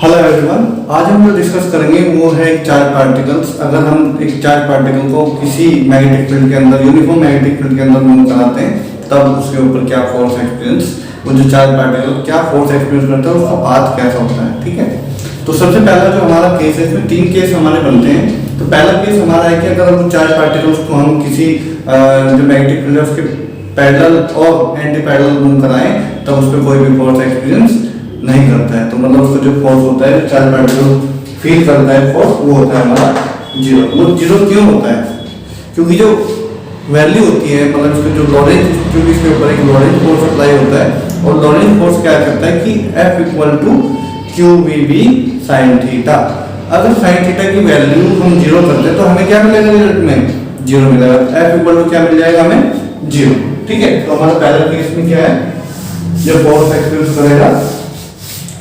Hello everyone, आज हम जो डिस्कस करेंगे वो है चार्ज पार्टिकल्स। अगर हम एक चार्ज पार्टिकल को किसी मैग्नेटिक फील्ड के अंदर, यूनिफॉर्म मैग्नेटिक फील्ड के अंदर मूव कराते हैं, तब उसके ऊपर क्या फोर्स एक्सपीरियंस, वो जो चार्ज पार्टिकल क्या फोर्स एक्सपीरियंस करता है, उसका पाथ कैसा होता है। ठीक है, तो सबसे पहला जो हमारा केस है, इसमें 3 केस हमारे बनते हैं। तो पहला केस हमारा है कि अगर हम चार्ज पार्टिकल्स को हम किसी जो मैग्नेटिक फील्ड है उसके पैरेलल और एंटी पैरेलल मूव कराएं, तब उस पर कोई भी फोर्स एक्सपीरियंस नहीं करता है। तो मतलब उसका जो फोर्स होता है, चार्ज पार्टिकल फील करता है फोर्स, वो होता है हमारा जीरो। वो जीरो क्यों होता है? क्योंकि जो वैल्यू होती है, मतलब इसका जो लॉरेंज, क्योंकि इसके ऊपर एक लॉरेंज फोर्स अप्लाई होता है, और लॉरेंज फोर्स क्या करता है कि F equal to Q V B sine theta. अगर साइन थीटा की वैल्यू हम जीरो करते हैं तो हमें क्या मिलेगा रिजल्ट में? जीरो मिलेगा। F इक्वल टू क्या मिल जाएगा हमें? जीरो। ठीक है, तो हमारा पहला केस में क्या है, जब फोर्स एक्सपीरियंस करेगा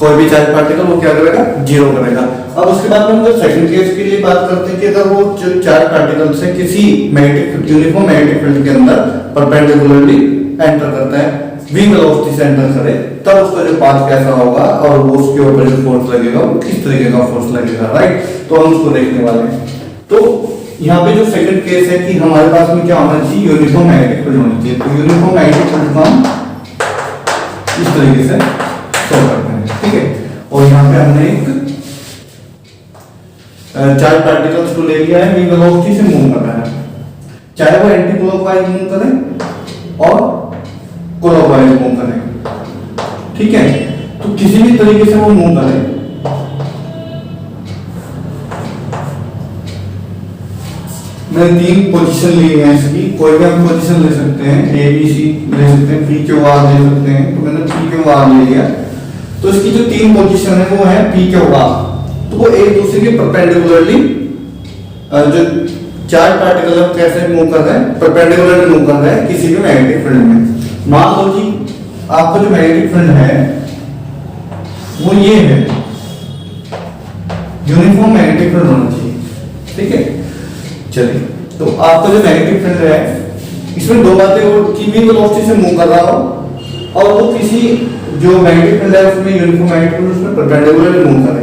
कोई भी चार्ज पार्टिकल, वो क्या करेगा? जीरो करेगा। अब उसके बाद में हम सेकंड केस के लिए बात करते हैं कि अगर वो जो चार्ज पार्टिकल से किसी मैग्नेटिक यूनिफॉर्म मैग्नेटिक फील्ड के अंदर परपेंडिकुलरली एंटर करता है, v वेलोसिटी से एंटर करे, तब उसका जो पाथ कैसा होगा और वो उसके ऊपर जो फोर्स लगेगा वो किस तरीके का फोर्स लगेगा, राइट? तो हम उसको देखने वाले हैं। तो यहाँ पे जो सेकंड केस है कि हमारे पास में क्या होना चाहिए, यूनिफॉर्म मैग्नेटिक फील्ड होनी चाहिए। तो यूनिफॉर्म मैग्नेटिक फील्ड को हम इस तरीके से शो करते हैं। ठीक है, और यहाँ पे हमने एक चार्ज पार्टिकल्स को ले लिया है, v वेलोसिटी से मूव कर रहा है, चाहे वो एंटी क्लॉकवाइज मूव करें और क्लॉकवाइज मूव करें। ठीक है, तो किसी भी तरीके से वो मूव करें, मैंने 3 पोजीशन ली है इसकी, कोई भी हम पोजीशन ले सकते हैं, ए बी सी ले सकते हैं, पी क्यू आर ले सकते हैं। तो मैंने पी क्यू आर ले लिया। तो इसकी जो 3 पोजीशन है वो है पी क्यू आर, तो वो एक दूसरे के परपेंडिकुलरली जो चार्ज पार्टिकल कैसे मूव कर रहे हैं, परपेंडिकुलरली मूव कर रहे हैं किसी भी मैग्नेटिक फील्ड में। मान लो कि आपका जो मैग्नेटिक फील्ड है वो ये है, यूनिफॉर्म मैग्नेटिक फील्ड होना चाहिए। ठीक है, चलिए, तो आपका जो मैग्नेटिक फील्ड है इसमें दो बातें हो कि v वेलोसिटी से मूव कर रहा हो और वो किसी जो मैग्नेटिक फील्ड है उसमें यूनिफॉर्म मैग्नेटिक फील्ड उसमें परपेंडिकुलरली मूव करे,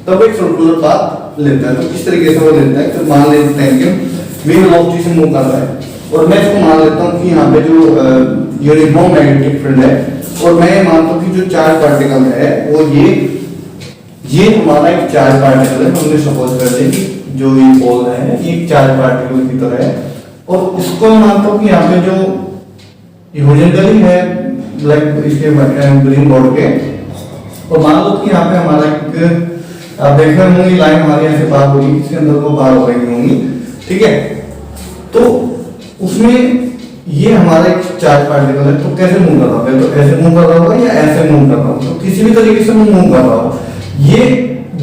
तब एक सर्कुलर पाथ लेता है। तो किस तरीके से वो लेता है, तो मान लेते हैं कि v वेलोसिटी से मूव कर रहा है और मैं इसको मान लेता हूं कि यहाँ पे जो यूनिफॉर्म मैग्नेटिक फील्ड है, और मैं मानता हूं कि जो चार्ज पार्टिकल है वो ये हमारा एक चार्ज पार्टिकल है। हमने सपोज कर लिया कि जो ये बॉल है ये एक चार्ज पार्टिकल की तरह है, और इसको मैं मानता हूं कि यहाँ पे जो हॉरिजॉन्टली है लाइक इसके ग्रीन बोर्ड के, और मान लो कि यहाँ पे हमारा एक आप देख रहे होंगे लाइन हमारी ऐसे पार हो रही, इसके अंदर वो पार हो रही होंगी। ठीक है, तो उसमें ये हमारा एक चार्ज पार्टिकल है, तो कैसे मूव कर रहा होगा? तो ऐसे मूव कर रहा होगा या ऐसे मूव कर रहा होगा, तो किसी भी तरीके से मूव कर रहा होगा। ये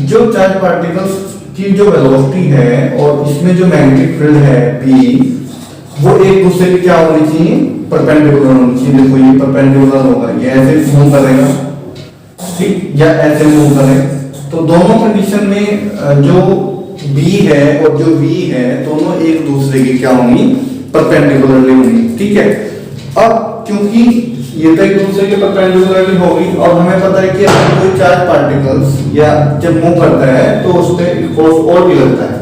जो चार्ज पार्टिकल्स की जो वेलोसिटी है और इसमें जो मैग्नेटिक फील्ड है p, वो एक दूसरे की क्या होनी चाहिए? परपेंडिकुलर होनी चाहिए। देखो ये परपेंडिकुलर होगा, ये ऐसे मूव करेगा, ठीक, या ऐसे मूव करेगा। तो दोनों कंडीशन में जो b है और जो v है दोनों एक दूसरे की क्या होंगी? परपेंडिकुलरली होंगी। ठीक है, अब क्योंकि ये तो एक दूसरे के परपेंडिकुलरली होगी और हमें पता है कि अगर कोई चार्ज पार्टिकल्स या जब मूव करता है तो उस पे फोर्स और भी लगता है।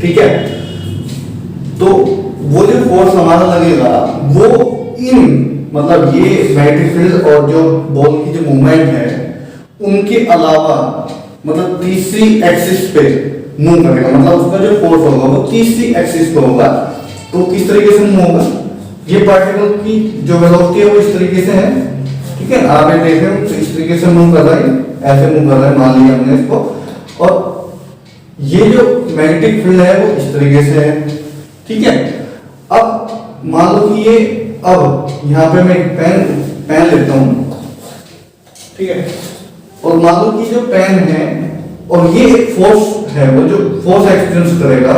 ठीक है, तो वो जो फोर्स हमारा लगेगा वो इन मतलब ये मैग्नेटिक फील्ड और जो बॉल की जो मूवमेंट है उनके अलावा मतलब तीसरी एक्सिस पे मूव करेगा, मतलब उसका जो फोर्स होगा वो तीसरी एक्सिस पे होगा। तो किस तरीके से मूव होगा? ये पार्टिकल की जो वेलोसिटी है वो इस तरीके से है। ठीक है, आप ये देख रहे हो तो इस तरीके से मूव कर रहा है, ऐसे मूव कर रहा है, मान लिया हमने इसको, और ये जो मैग्नेटिक फील्ड है वो इस तरीके से है। ठीक है, अब मान लो कि ये, अब यहाँ पे मैं एक पेन लेता हूं, ठीक है, और मान लो कि जो पेन है और ये एक फोर्स है, वो जो फोर्स एक्सपीरियंस करेगा,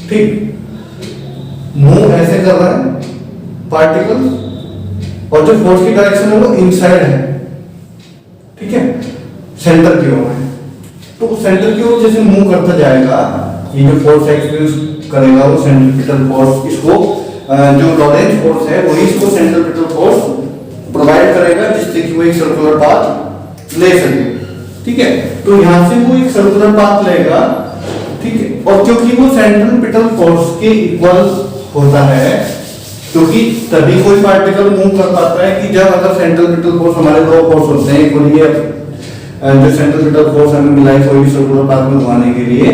ठीक, मूव ऐसे कर रहा है पार्टिकल, और जो फोर्स की डायरेक्शन है वो इनसाइड है। ठीक है, सेंटर की ओर है। तो सेंटर की ओर जैसे मूव करता जाएगा, ये जो फोर्स एक्सपीरियंस करेगा वो सेंट्रीपिटल फोर्स, इसको जो लॉरेंज फोर्स है वही इसको सेंट्रीपिटल फोर्स प्रोवाइड करेगा जिससे कि वो एक सर्कुलर पाथ ले सके। ठीक है। तो यहां से वो एक सर्कुलर पाथ लेगा, ठीक है, और क्योंकि वो सेंट्रीपिटल फोर्स के इक्वल होता है, क्योंकि तभी कोई पार्टिकल मूव कर पाता है कि जब अगर सेंट्रीपिटल फोर्स, हमारे दो फोर्स होते हैं, एक होती है जो सेंट्रीपिटल फोर्स हमें मिला है कोई भी सर्कुलर पाथ में घुमाने के लिए,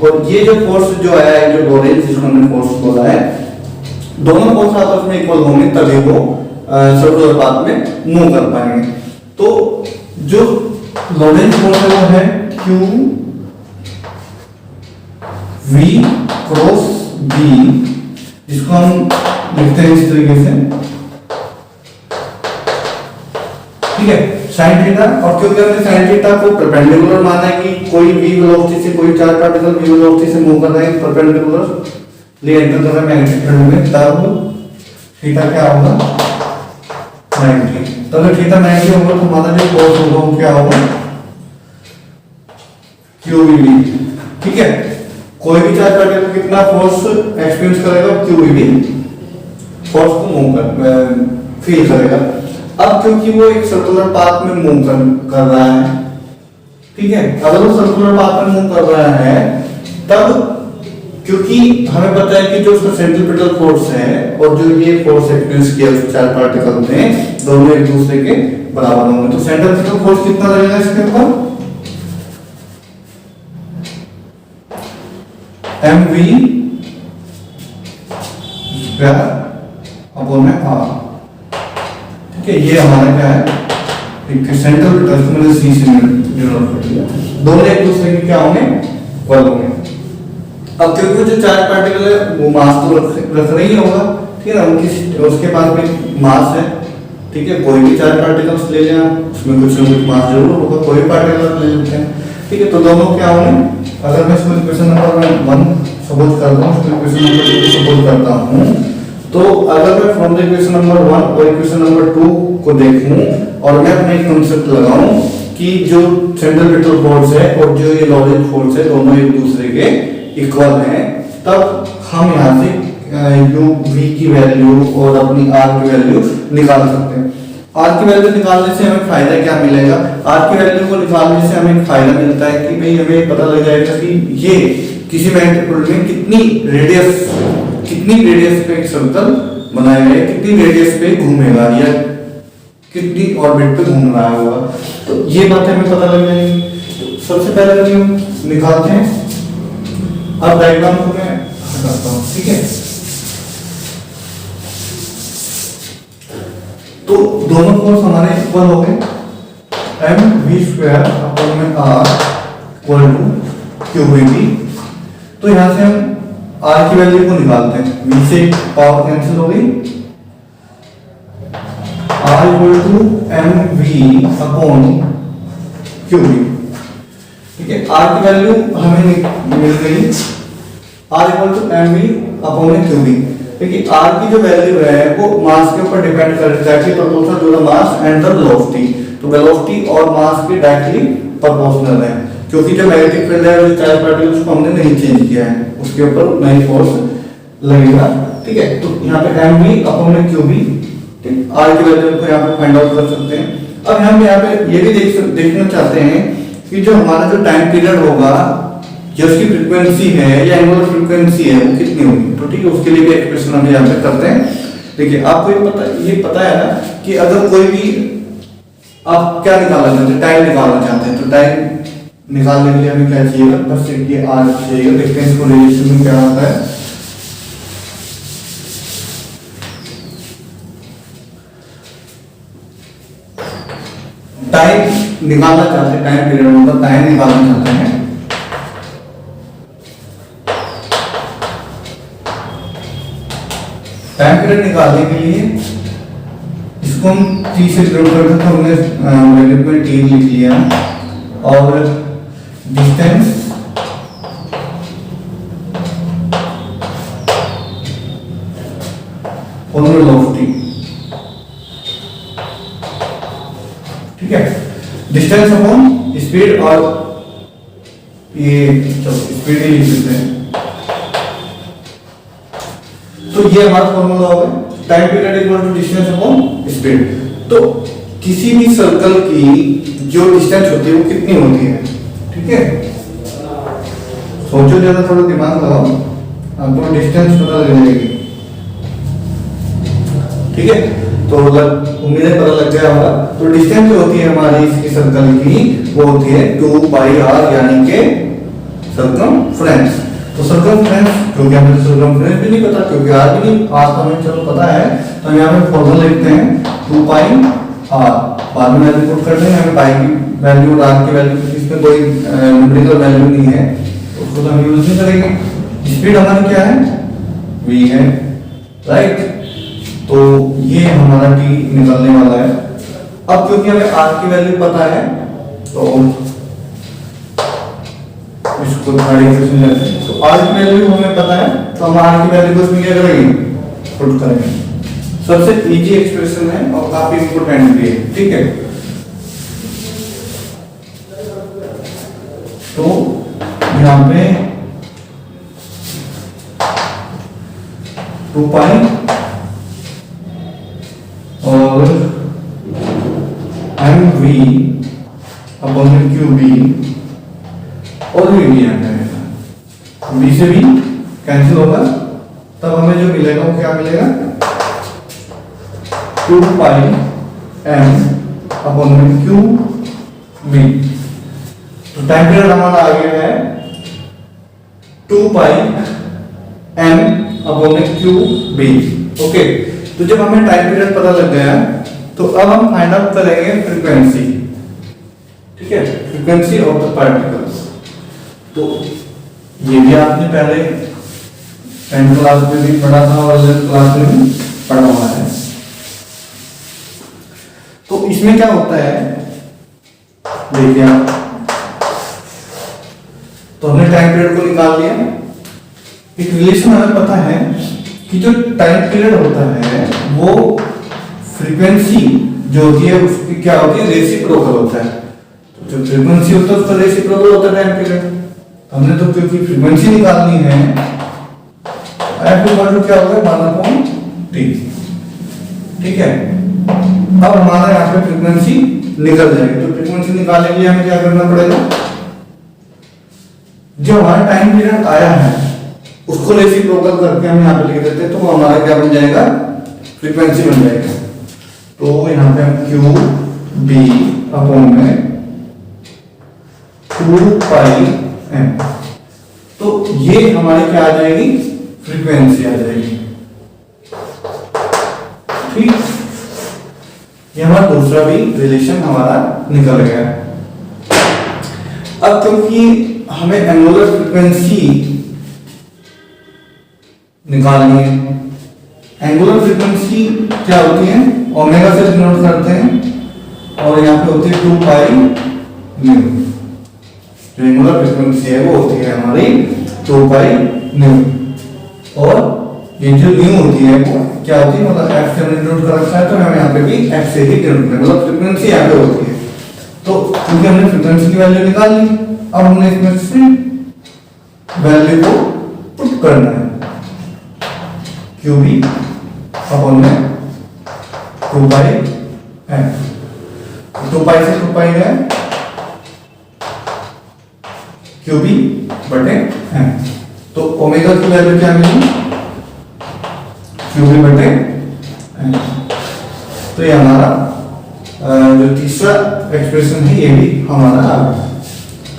और ये जो फोर्स जो आया है, जो लोरेंज जिसको हमने फोर्स बोला है, दोनों फोर्स आपस में इक्वल होंगे तभी वो सर्कुलर पाथ में मूव कर पाएंगे। तो जो लोरेंज फोर्स है वो है Q V क्रॉस B, जिसको हम लिखते हैं इस तरीके से, ठीक है, साइन थीटा। और क्योंकि हमने साइन थीटा को परपेंडिकुलर माना है कि कोई v वेलोसिटी से कोई चार्ज पार्टिकल v वेलोसिटी से मूव कर रहा है परपेंडिकुलर लिए एंटर कर रहा है मैग्नेटिक फील्ड में, तब थीटा क्या होगा 90। तो अगर थीटा 90 होगा तो हमारा जो फोर्स होगा वो क्या होगा QEV, ठीक है। कोई भी चार्ज पार्टिकल कितना फोर्स एक्सपीरियंस करेगा, QEV फोर्स को मूव कर फील करेगा। अब क्योंकि वो एक सर्कुलर पाथ में मूव कर रहा है, ठीक है, अगर वो सर्कुलर पाथ में मूव कर रहा है तब, क्योंकि हमें पता है कि जो उसका सेंट्रीपिटल फोर्स है और जो ये फोर्स एक्सपीरियंस किया उस चार पार्टिकल ने, दोनों एक दूसरे के बराबर होंगे, तो सेंट्रीपिटल फोर्स कितना लगेगा इसके ऊपर, mv स्क्वायर अपॉन r, ठीक है। ये हमारा क्या है, एक सेंट्रीपिटल मतलब c से डिनोट कर दिया, दोनों एक दूसरे के क्या होंगे, इक्वल होंगे। अब क्योंकि जो चार्ज पार्टिकल है वो मास तो रख रही होगा, ठीक है ना, उनकी उसके पास भी मास है, ठीक है, कोई भी चार्ज पार्टिकल्स ले लें उसमें कुछ ना कुछ मास जरूर होगा, कोई भी पार्टिकल ले लेते हैं, ठीक है। तो दोनों क्या होंगे, अगर मैं इसको इक्वेशन नंबर 1 सपोज करता हूं, इसको इक्वेशन नंबर 2 सपोज करता हूं, तो अगर मैं फ्रॉम द इक्वेशन नंबर 1 और इक्वेशन नंबर 2 को देखूं और मैं अपना एक कांसेप्ट लगाऊं कि जो सेंट्रीपिटल फोर्स है और जो ये लोरेंज फोर्स है दोनों एक दूसरे के इक्वल है, तब हम यहाँ से u v की वैल्यू और अपनी r की वैल्यू निकाल सकते हैं। r की वैल्यू निकालने से हमें फायदा क्या मिलेगा, r की वैल्यू को निकालने से हमें फायदा मिलता है कि भाई हमें पता लग जाएगा कि ये किसी मैग्नेटिक फील्ड में कितनी रेडियस पे एक सर्कल बनाया गया है, कितनी रेडियस पे घूमेगा या कितनी ऑर्बिट पे घूम रहा होगा, तो ये बातें हमें पता लग जाएंगी। तो सबसे पहले हम निकालते हैं, अब डायग्राम को मैं हटाता हूं, ठीक है। तो दोनों फोर्स हमारे इक्वल हो गए, mv स्क्वायर अपॉन में r इक्वल टू qv। तो यहां से हम r की वैल्यू को निकालते हैं, v से पावर कैंसिल हो गई, r equal to mv upon qv, ठीक है। r की वैल्यू हमें मिल गई, r equal to mv upon qv, देखिए r की जो वैल्यू है वो मास के ऊपर डिपेंड करता है, proportional to the mass and the velocity. तो वेलोसिटी और मास के डायरेक्टली प्रोपोर्शनल है, क्योंकि जो मैग्नेटिक फील्ड है वो चार्ज पार्टिकल्स को हमने नहीं चेंज किया है, उसके ऊपर नहीं फोर्स लगेगा, ठीक है। तो यहाँ पे mv अपॉन qv, ठीक, r की वैल्यू को यहाँ पे फाइंड आउट कर सकते हैं। अब हम यहाँ पे ये भी देखना चाहते हैं कि जो हमारा जो टाइम पीरियड होगा, जो उसकी फ्रीक्वेंसी है या एंगुलर फ्रीक्वेंसी है वो कितनी होगी, तो ठीक है, उसके लिए भी एक्सप्रेशन हम यहाँ पे करते हैं। देखिए आपको ये पता है ना कि अगर कोई भी आप क्या निकालना चाहते हैं, टाइम निकालना चाहते हैं, तो टाइम निकालने के लिए हमें क्या चाहिएगा, बस ये r चाहिएगा। देखते हैं इसको रिलेशन में क्या आता है, टाइम निकालना चाहते हैं, टाइम पीरियड मतलब टाइम निकालना चाहते हैं, टाइम पीरियड निकालने के लिए इसको हम t से डिनोट करते हैं, तो हमने ब्रैकेट में t लिख लिया और डिस्टेंस और वेलोसिटी, ठीक है। डिस्टेंस अपॉन स्पीड, और ये स्पीड ही लिख देते हैं, तो ये हमारा फॉर्मूला होगा time period equal to distance upon speed. तो किसी भी सर्कल की जो डिस्टेंस होती है वो कितनी होती है, ठीक है। सोचो ज्यादा, थोड़ा दिमाग लगाओ, आपको डिस्टेंस पता लग जाएगी, ठीक है। तो उम्मीद है पता लग गया होगा। तो डिस्टेंस जो होती है हमारी इसकी सर्कल की वो होती है 2πr, यानी कि सर्कमफ्रेंस। तो सर्कमफ्रेंस, क्योंकि हमें सर्कमफ्रेंस भी नहीं पता, क्योंकि आर भी नहीं, आर तो हमें चलो पता है, तो हम यहाँ पे फॉर्मूला लिखते हैं 2πr, बाद में वैल्यू पुट कर देंगे। हमें पाई की वैल्यू और आर की वैल्यू, इसमें कोई न्यूमेरिकल वैल्यू नहीं है, उसको तो हम यूज नहीं करेंगे। स्पीड हमारी क्या है, v है, राइट। तो ये हमारा t निकलने वाला है। अब क्योंकि हमें r की वैल्यू पता है तो इसको थर्ड इक्वेशन लेते हैं। तो r की वैल्यू हमें पता है, तो हम r की वैल्यू को इसमें क्या करेंगे, पुट करेंगे। सबसे इजी एक्सप्रेशन है और काफी इंपॉर्टेंट भी है, ठीक है। तो यहाँ पे 2π और mv अपॉन qb और v आता है, v से v कैंसिल होगा, तब हमें जो मिलेगा वो क्या मिलेगा, 2π m अपॉन qb। तो टाइम पीरियड हमारा आ गया है 2π m अपॉन qb, ओके। तो जब हमें टाइम पीरियड पता लग गया तो अब हम फाइंड आउट करेंगे फ्रीक्वेंसी, ठीक है, फ्रीक्वेंसी ऑफ द पार्टिकल्स। तो ये भी आपने पहले 10th क्लास में भी पढ़ा था और 11th क्लास में भी पढ़ा हुआ है। तो इसमें क्या होता है, देखिए आप, तो हमने टाइम पीरियड को निकाल लिया। एक रिलेशन हमें पता है कि जो टाइम पीरियड होता है वो फ्रीक्वेंसी जो होती है उसकी क्या होती है, रेसिप्रोकल होता है। तो जो फ्रीक्वेंसी होता है उसका रेसिप्रोकल होता है टाइम पीरियड। हमने तो क्योंकि फ्रीक्वेंसी निकालनी है, f इक्वल टू क्या होगा, 1/t, ठीक है। अब हमारा यहाँ पे फ्रीक्वेंसी निकल जाएगी। तो फ्रीक्वेंसी निकालने के लिए हमें क्या करना पड़ेगा, जो हमारा टाइम पीरियड आया है उसको रेसिप्रोकल करके हम यहाँ पे लिख देते हैं, तो वो हमारा क्या बन जाएगा, फ्रीक्वेंसी बन जाएगा। तो यहाँ पे हम qb अपॉन में 2πm, तो ये हमारी क्या आ जाएगी, फ्रीक्वेंसी आ जाएगी, ठीक। ये हमारा दूसरा भी रिलेशन हमारा निकल गया। अब क्योंकि हमें एंगुलर फ्रीक्वेंसी निकालनी है, एंगुलर फ्रीक्वेंसी क्या होती है, ओमेगा से डिनोट करते हैं और यहाँ पे होती है 2π न्यू। जो एंगुलर फ्रीक्वेंसी है वो होती है हमारी 2π न्यू, और ये जो न्यू होती है वो क्या होती है, मतलब f से डिनोट कर रखा है, तो हम यहाँ पे भी f से ही डिनोट करें, मतलब फ्रीक्वेंसी यहाँ पे होती है। तो क्योंकि हमने फ्रीक्वेंसी की वैल्यू निकाल ली, अब हमने इसमें से वैल्यू को पुट करना है, qb अपॉन में 2π m, 2π से 2π है qb बटे m। तो ओमेगा की वैल्यू क्या मिली, qb बटे m। तो ये हमारा जो तीसरा एक्सप्रेशन है ये भी हमारा आ गया।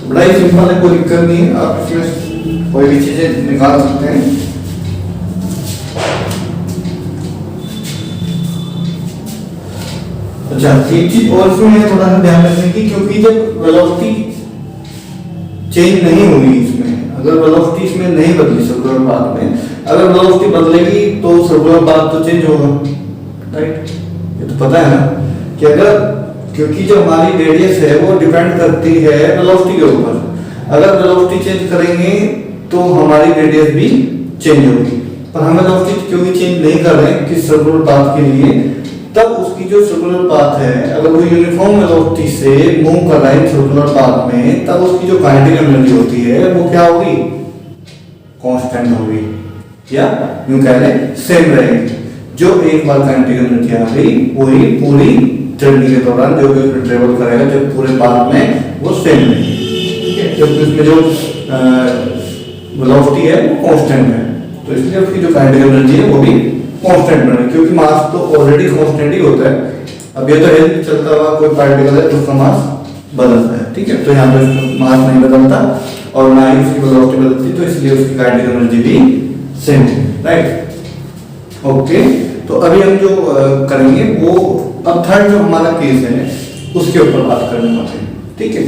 तो बड़ा ही सिंपल है, कोई दिक्कत नहीं है, आप इसमें कोई भी चीजें निकाल सकते हैं। अच्छा, एक चीज और इसमें थोड़ा सा ध्यान रखने की, क्योंकि जब वेलोसिटी चेंज नहीं होगी इसमें, अगर वेलोसिटी इसमें नहीं बदली सर्कुलर पाथ में, अगर वेलोसिटी बदलेगी तो सर्कुलर पाथ तो चेंज होगा, राइट। ये तो पता है ना कि अगर, क्योंकि जो हमारी रेडियस है वो डिपेंड करती है वेलोसिटी के ऊपर, अगर वेलोसिटी चेंज करेंगे तो हमारी रेडियस भी चेंज होगी। पर हम वेलोसिटी क्योंकि चेंज नहीं कर रहे हैं किस सर्कुलर पाथ के लिए, तब उसकी जो सर्कुलर पाथ है, अगर वो यूनिफॉर्म वेलोसिटी से मूव कर रहा है सर्कुलर पाथ में, तब उसकी जो काइनेटिक एनर्जी होती है वो क्या होगी, कांस्टेंट होगी, या यूं कह लें सेम रहेगी। जो एक बार काइनेटिक एनर्जी आ गई वही पूरी जर्नी के दौरान जो भी उसमें ट्रेवल करेगा, जब पूरे पाथ में वो सेम रहेगी, ठीक है। जब इसमें जो वेलोसिटी है वो कांस्टेंट है, तो इसलिए उसकी जो काइनेटिक एनर्जी है वो भी कांस्टेंट बने, क्योंकि मास तो ऑलरेडी कांस्टेंट ही होता है। अब ये तो है कि चलता हुआ कोई पार्टिकल है तो उसका मास बदलता है, ठीक है। तो यहाँ पे इसका मास नहीं बदलता और ना ही उसकी वेलोसिटी बदलती, तो इसलिए उसकी काइनेटिक एनर्जी भी सेम है, राइट। ओके, तो अभी हम जो करेंगे वो अब थर्ड जो हमारा केस है उसके ऊपर बात करने वाले हैं, ठीक है।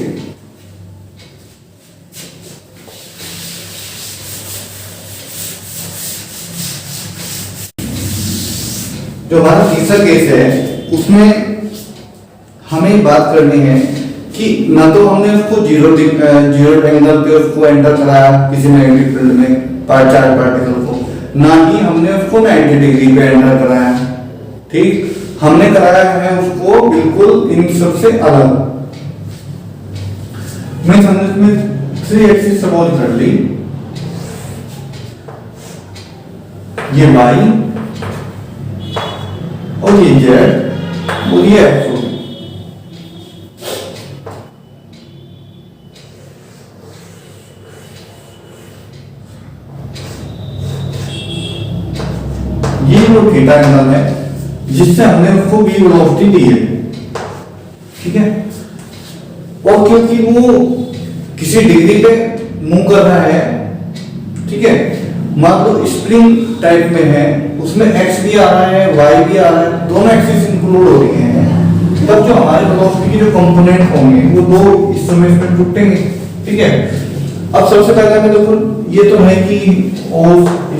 जो हमारा तीसरा केस है उसमें हमें बात करनी है कि ना तो हमने उसको जीरो एंगल पे उसको एंटर कराया किसी मैग्नेटिक फील्ड में चार्ज पार्टिकल को, ना ही हमने उसको 90 डिग्री पे एंटर कराया, ठीक। हमने कराया है उसको बिल्कुल इन सबसे अलग। मैं समझ में 3 एक्सिस सपोज कर ली, ये y और ये z और ये x, ये वो थीटा एंगल है जिससे हमने उसको v वेलोसिटी दी है, ठीक है। और क्योंकि वो किसी डिग्री पे मूव कर रहा है, ठीक है, मान लो स्प्रिंग टाइप में है, उसमें x भी आ रहा है y भी आ रहा है, दोनों एक्सिस इंक्लूड हो रही हैं, तब जो हमारे वेलोसिटी के जो कंपोनेंट होंगे वो दो इस समय इसमें टूटेंगे, ठीक है। अब सबसे पहले हमें देखो ये तो है कि और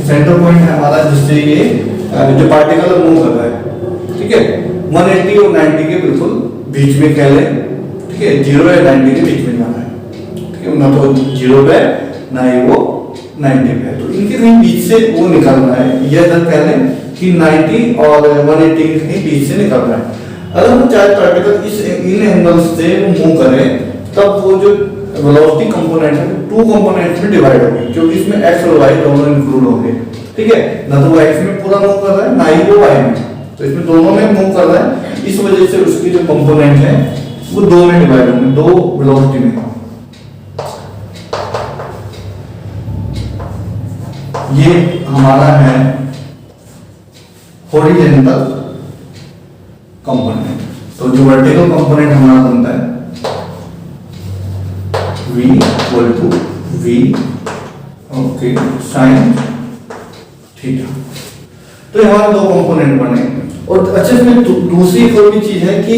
सेंटर पॉइंट है हमारा जिससे ये जो पार्टिकल मूव कर रहा है, ठीक है, 180 और 90 के बिल्कुल बीच में कह ले, ठीक है, 0 या 90 के बीच में जाना है, ठीक है, ना तो 0 पे ना ही वो 90 पे, तो इनके कहीं बीच से वो निकलना है, यह इधर कह लें कि 90 और 180 के कहीं बीच से निकल रहा है। अगर वो चार्ज पार्टिकल इस इन एंगल से मूव करे तब वो जो वेलोसिटी कंपोनेंट है टू कंपोनेंट्स में डिवाइड होगी, क्योंकि इसमें x और y दोनों इंक्लूड होंगे, ठीक है, ना तो वो x में पूरा मूव कर रहा है ना ही वो y में, तो इसमें दोनों में मूव कर रहा है, इस वजह से उसकी जो कंपोनेंट है वो दो में डिवाइड होंगे, दो वेलोसिटी में। ये हमारा है हॉरिजॉन्टल कंपोनेंट, तो जो वर्टिकल कंपोनेंट हमारा बनता है v equal to v okay sine theta, तो हमारे दो कंपोनेंट बने। और अच्छा इसमें दूसरी कोई भी चीज है कि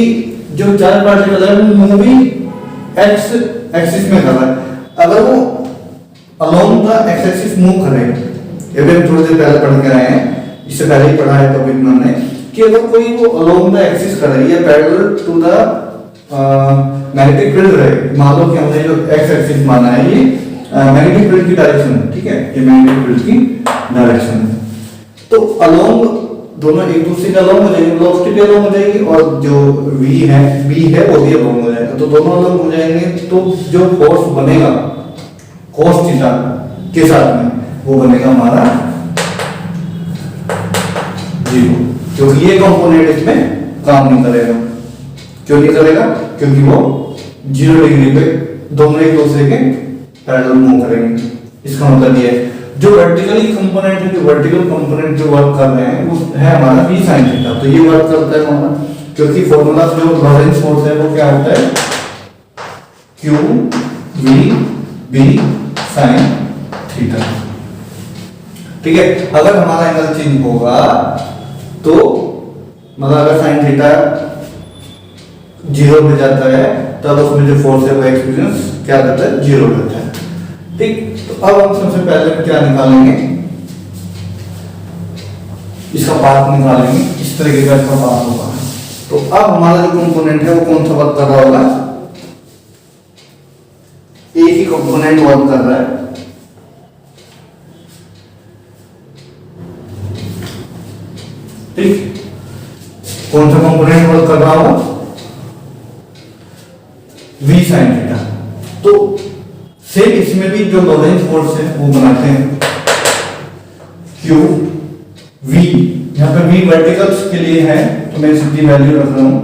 जो चार्ज पार्टिकल है वो मूव भी x एक्सिस में कर रहा है, अगर वो along the x axis move करे, ये भी हम थोड़ी देर पहले पढ़ के आए हैं, इससे पहले ही पढ़ा है टॉपिक में हमने कि अगर कोई वो अलोंग द एक्सिस कर रही है parallel to the magnetic field रहे, मान लो कि हमने जो x एक्सिस माना है ये मैग्नेटिक फील्ड की डायरेक्शन है, ठीक है, ये मैग्नेटिक फील्ड की डायरेक्शन है, तो अलोंग दोनों एक दूसरे के अलोंग हो जाएंगे, वेलोसिटी भी अलोंग हो जाएगी और जो v है वो भी अलोंग हो जाएगा, तो दोनों अलोंग हो जाएंगे, तो जो फोर्स बनेगा cos थीटा के साथ में वो बनेगा हमारा 0, क्योंकि ये कंपोनेंट इसमें काम नहीं करेगा। क्यों नहीं करेगा? क्योंकि वो 0 डिग्री पे दोनों एक दूसरे के पैरेलल मूव करेंगे। इसका मतलब ये जो वर्टिकली कंपोनेंट है, जो वर्टिकल कंपोनेंट जो वर्क कर रहे हैं वो है हमारा v sin थीटा, तो ये वर्क करता है हमारा, क्योंकि फॉर्मूला जो लॉरेंस फोर्स है वो क्या होता है q v b sin theta, ठीक है। अगर हमारा एंगल चेंज होगा तो मतलब अगर sin थीटा 0 पे जाता है तब उसमें जो फोर्स है वो एक्सपीरियंस क्या करता है 0 रहता है, ठीक। तो अब हम सबसे पहले क्या निकालेंगे, इसका पाथ निकालेंगे, इस तरीके का इसका पाथ होगा। तो अब हमारा जो कंपोनेंट है वो कौन सा वर्क कर रहा होगा, एक ही कंपोनेंट वर्क कर रहा है, ठीक। कौन सा कंपोनेंट वर्क कर रहा होगा v sin थीटा। तो सेम इसमें भी जो लॉरेंस फोर्स है वो बनाते हैं q v, यहाँ पे v वर्टिकल्स के लिए है तो मैं सीधी वैल्यू रख रहा हूं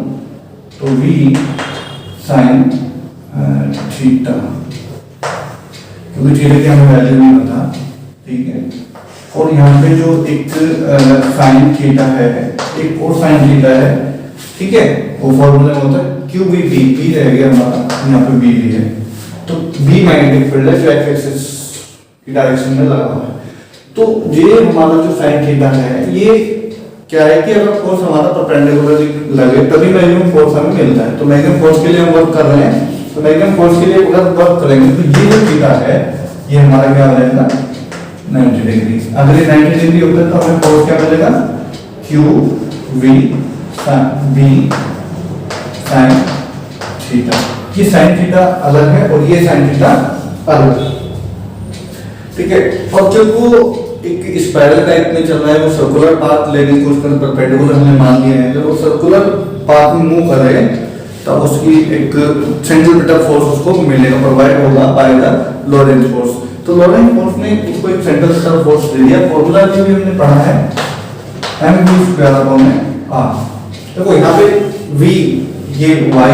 तो v साइन थीटा, क्योंकि थीटा की हमें वैल्यू नहीं पता, ठीक है। और यहाँ पे जो एक साइन थीटा है, एक और साइन थीटा है, ठीक है, वो फॉर्मूला में होता है क्यू बी बी, बी रह गया हमारा, यहाँ पे बी भी है, तो बी मैग्नेटिक फील्ड है जो एक्स एक्सिस की डायरेक्शन में लगा हुआ है। तो ये हमारा जो साइन थीटा है, ये क्या है कि अगर फोर्स हमारा परपेंडिकुलर लगे तभी मैक्सिमम फोर्स हमें मिलता है। तो मैक्सिमम फोर्स के लिए हम वर्क कर रहे हैं, तो मैक्सिमम फोर्स के लिए अगर वर्क करेंगे तो ये जो थीटा है ये हमारा क्या हो जाएगा 90 डिग्री। अगर ये 90 डिग्री होता है तो हमें फोर्स क्या मिलेगा Q V B sine theta. ये साइन थीटा अलग है और ये साइन थीटा अलग है, ठीक है। और जब वो एक स्पाइरल टाइप में चल रहा है, वो सर्कुलर पाथ लेने की कोशिश कर, परपेंडिकुलर हमने मान लिया है, जब वो सर्कुलर पाथ में मूव करे तब उसकी एक सेंट्रीपिटल फोर्स उसको मिलेगा, प्रोवाइड होगा बाय द लॉरेंट फोर्स। तो लॉरेंट फोर्स ने उसको एक सेंट्रीपिटल फोर्स दे दिया। फॉर्मूला भी हमने पढ़ा है mv² r। देखो यहाँ पे v ये y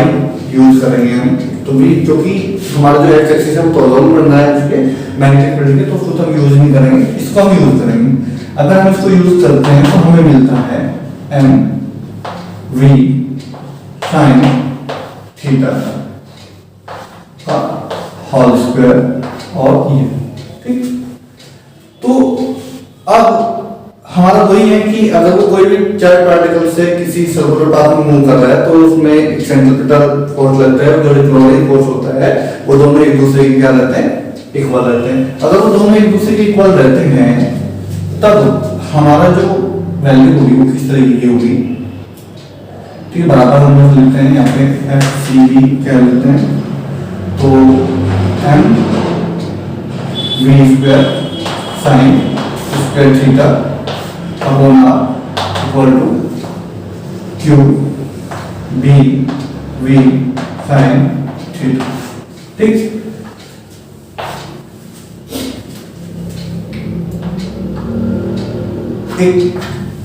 यूज करेंगे हम, तो v क्योंकि हमारा जो एक्स एक्सिस है वो तो अलोन बन रहा है उसके मैग्नेटिक फील्ड के, तो उसको हम यूज नहीं करेंगे, इसको हम यूज करेंगे। अगर हम इसको यूज करते हैं तो हमें मिलता है mv sin थीटा का होल स्क्वायर और ये, ठीक। तो अब हमारा वही है कि अगर वो कोई भी चार्ज पार्टिकल से किसी सर्कुलर पाथ में मूव कर रहा है तो उसमें एक सेंट्रीपिटल फोर्स लगता है, जो क्लोरिंग फोर्स होता है वो दोनों एक दूसरे के क्या रहते हैं, इक्वल रहते हैं। अगर वो दोनों एक दूसरे के इक्वल रहते हैं तब हमारा जो वैल्यू होगी वो किस तरीके की होगी, ठीक है। बराबर हम लोग लिखते हैं यहाँ पे एफ सी बी क्या लेते हैं, तो M V square sine square theta upon R equal to Q B V sine theta, ठीक।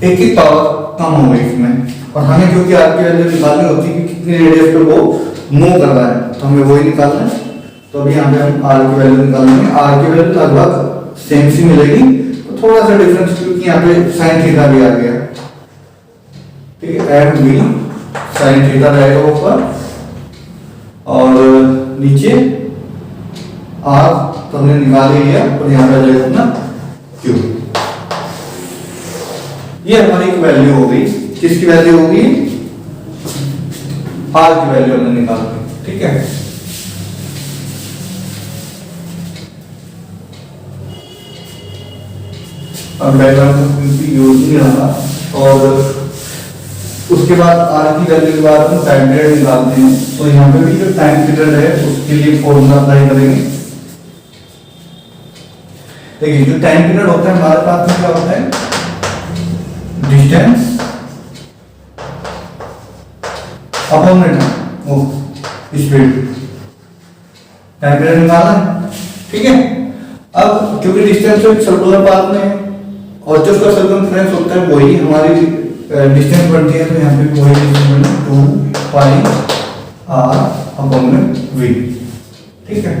एक पावर कम हो गई इसमें, और हमें क्योंकि आर की वैल्यू निकालनी होती है कि कितने रेडियस पे वो मूव कर रहा है, तो हमें वही निकालना है। तो अभी यहाँ पे हम आर की वैल्यू निकालेंगे। आर की वैल्यू लगभग सेम सी मिलेगी, तो थोड़ा सा डिफरेंस क्योंकि यहाँ पे साइन थीटा भी आ गया, ठीक है। एम वी साइन थीटा रहेगा ऊपर और नीचे आर तो हमने निकाल ही लिया, और यहाँ पे आ जाएगा अपना क्यू। ये हमारी एक वैल्यू हो गई, किसकी वैल्यू होगी, आर की वैल्यू हमने निकाल ली, ठीक है। अब डायग्राम का कोई यूज नहीं रहा, और उसके बाद आर की वैल्यू के बाद हम टाइम पीरियड निकालते हैं। तो यहाँ पे भी जो टाइम पीरियड है उसके लिए फॉर्मूला अप्लाई करेंगे। देखिए जो टाइम पीरियड होता है हमारे पास में क्या होता है, distance upon speed, time period निकालना है, ठीक है। अब क्योंकि डिस्टेंस तो सर्कुलर पाथ में है और जो उसका सर्कमफ्रेंस होता है वही हमारी डिस्टेंस बढ़ती है, तो यहाँ पे वही डिस्टेंस 2 पाई r अपॉन v, ठीक है।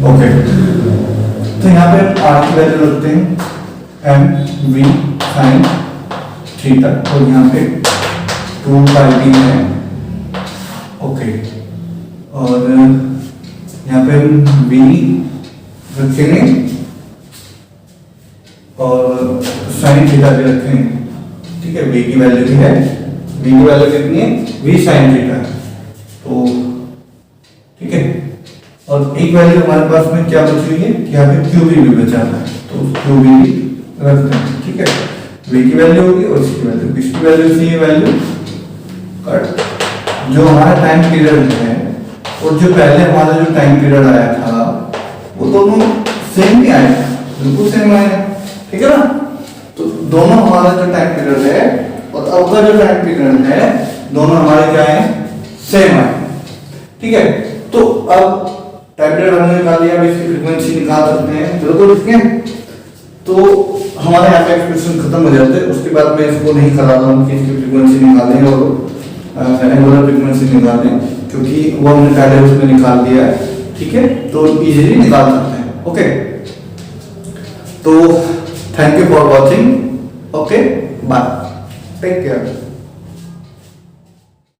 ओके, तो यहाँ पे r की वैल्यू रखते हैं m v sin थीटा, और यहाँ पे 2 पाई d है, ओके। और यहाँ पे हम v रखेंगे और साइन थीटा भी रखेंगे, ठीक है। v की वैल्यू भी है, v की वैल्यू कितनी है, v sin थीटा, तो ठीक है। और एक वैल्यू हमारे पास में क्या बची हुई है कि यहाँ पे क्यू भी बचा है, तो क्यू भी रखते हैं, ठीक है। v की वैल्यू होगी और इसकी वैल्यू, इसकी वैल्यू से ये वैल्यू कट। जो हमारा टाइम पीरियड है और जो पहले हमारा जो टाइम पीरियड आया था वो दोनों सेम ही आया, बिल्कुल सेम आया, ठीक है ना। तो दोनों हमारा जो टाइम पीरियड है और अब का जो टाइम पीरियड है दोनों हमारे क्या है, सेम है, ठीक है। तो अब टाइम पीरियड हमने निकाल लिया, अब इसकी फ्रीक्वेंसी निकाल सकते हैं, बिल्कुल ठीक है। तो हमारे यहाँ पे एक्सप्रेशन खत्म हो जाते हैं। उसके बाद मैं इसको नहीं करा रहा हूँ कि इसकी फ्रीक्वेंसी निकालें और एंगुलर फ्रीक्वेंसी निकालें, क्योंकि वो हमने पहले उसमें निकाल दिया है, ठीक है, तो इजीली निकाल सकते हैं। ओके, तो thank you for watching, okay, bye, take care.